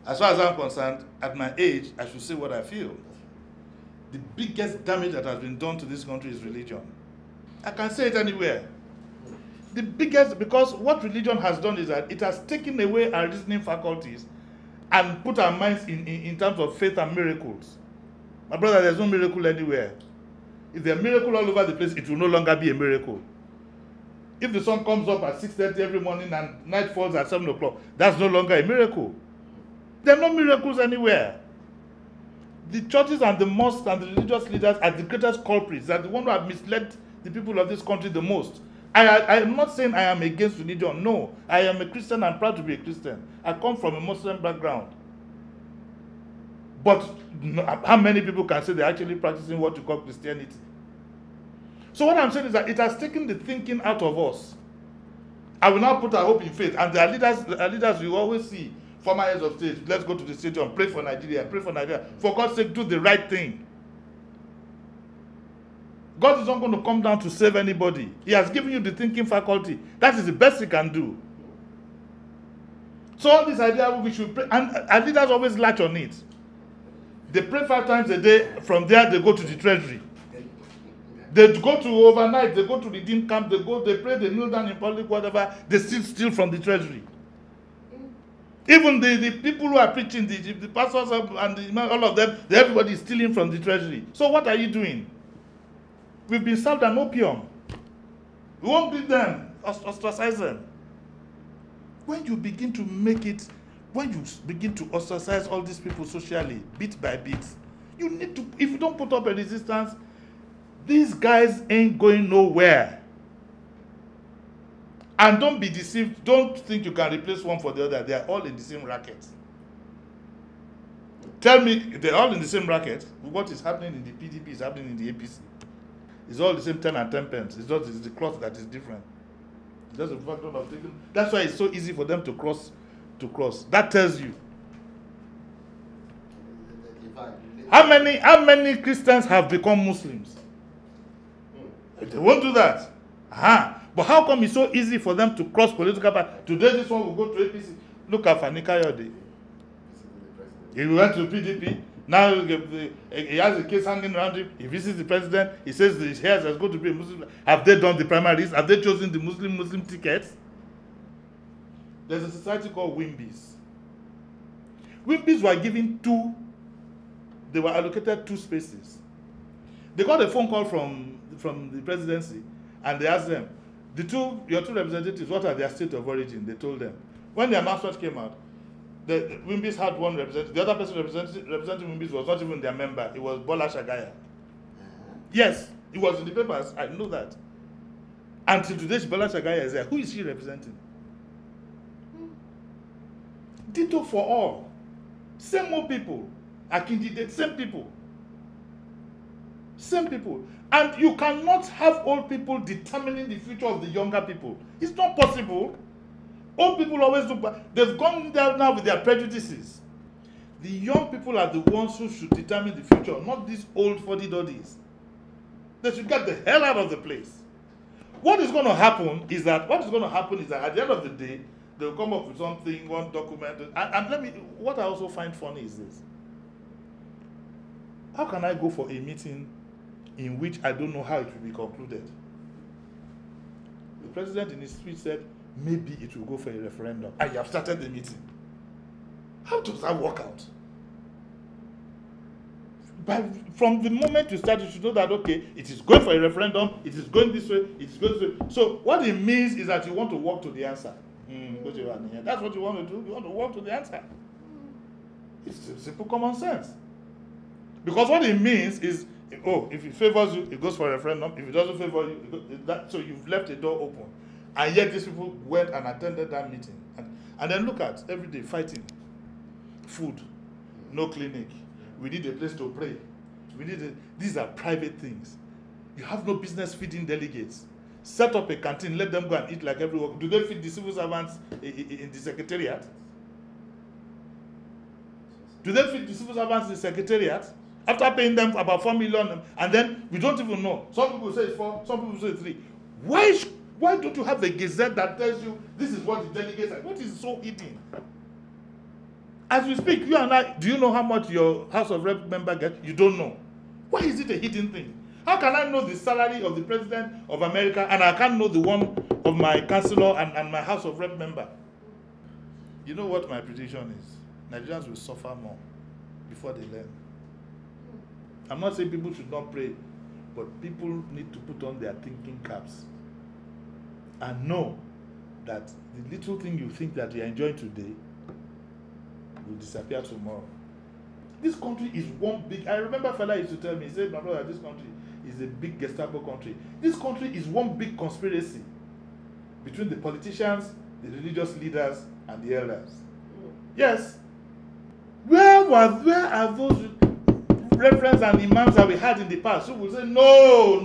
As far as I'm concerned, at my age, I should say what I feel. The biggest damage that has been done to this country is religion. I can say it anywhere. The biggest, because what religion has done is that it has taken away our reasoning faculties and put our minds in terms of faith and miracles. My brother, there's no miracle anywhere. If there's a miracle all over the place, it will no longer be a miracle. If the sun comes up at 6:30 every morning and night falls at 7 o'clock, that's no longer a miracle. There are no miracles anywhere. The churches and the mosques and the religious leaders are the greatest culprits. They are the ones who have misled the people of this country the most. I am not saying I am against religion. No, I am a Christian and proud to be a Christian. I come from a Muslim background. But how many people can say they're actually practicing what you call Christianity? So what I'm saying is that it has taken the thinking out of us. I will now put our hope in faith. And the leaders you always see, former heads of state, let's go to the stadium, pray for Nigeria, pray for Nigeria. For God's sake, do the right thing. God is not going to come down to save anybody. He has given you the thinking faculty. That is the best he can do. So all this idea we should pray, and our leaders always latch on it. They pray 5 times a day. From there, they go to the treasury. They go to overnight. They go to redeem camp. They pray, they kneel down in public, whatever. They still steal from the treasury. Even the people who are preaching, the pastors and all of them, everybody is stealing from the treasury. So what are you doing? We've been served an opium. We won't beat them, ostracize them. When you begin to make it, when you begin to ostracize all these people socially, bit by bit, you need to, if you don't put up a resistance, these guys ain't going nowhere. And don't be deceived. Don't think you can replace one for the other. They are all in the same racket. Tell me, they're all in the same racket. What is happening in the PDP is happening in the APC. It's all the same 10 and 10 pence. It's just the cloth that is different. It's just a factor of taking. That's why it's so easy for them to cross. That tells you. How many Christians have become Muslims? They won't do that. But how come it's so easy for them to cross political party? Today this one will go to APC. Look at Fani Kayode. He went to PDP. Now he has a case hanging around him. He visits the president. He says his heirs are going to be a Muslim. Have they done the primaries? Have they chosen the Muslim tickets? There's a society called Wimbys. Wimbys were given they were allocated 2 spaces. They got a phone call from the presidency, and they asked them, your two representatives, what are their state of origin? They told them. When the announcement came out, the Wimbys had one representative. The other person representing Wimbys was not even their member. It was Bola Shagaya. Yes, it was in the papers. I know that. Until today, Bola Shagaya is there. Who is she representing? Ditto for all. Same old people. Akindide, same people. Same people. And you cannot have old people determining the future of the younger people. It's not possible. Old people always look back. They've gone there now with their prejudices. The young people are the ones who should determine the future, not these old fuddy-duddies. They should get the hell out of the place. What is going to happen is that at the end of the day, they'll come up with something, one document. And what I also find funny is this. How can I go for a meeting in which I don't know how it will be concluded? The president in his speech said, maybe it will go for a referendum. And you have started the meeting. How does that work out? From the moment you start, you should know that, okay, it is going for a referendum, it is going this way, it is going this way. So what it means is that you want to walk to the answer. That's what you want to do. You want to walk to the answer. It's simple common sense. Because what it means is, if it favors you, it goes for a referendum. If it doesn't favor you, so you've left the door open. And yet these people went and attended that meeting. And then look at every day fighting. Food, no clinic. We need a place to pray. These are private things. You have no business feeding delegates. Set up a canteen, let them go and eat like everyone. Do they feed the civil servants in the secretariat? Do they feed the civil servants in the secretariat? After paying them about 4 million, and then we don't even know. Some people say it's 4, some people say it's 3. Why don't you have a gazette that tells you this is what the delegates are? What is so hidden? As we speak, you and I, do you know how much your House of Rep member gets? You don't know. Why is it a hidden thing? How can I know the salary of the President of America and I can't know the one of my councillor and my House of Rep member? You know what my prediction is? Nigerians will suffer more before they learn. I'm not saying people should not pray, but people need to put on their thinking caps and know that the little thing you think that you're enjoying today will disappear tomorrow. This country is one big... I remember fella used to tell me, he said, my brother, this country is a big Gestapo country. This country is one big conspiracy between the politicians, the religious leaders, and the elders. Yes. Where are those references and imams that we had in the past who will say, no,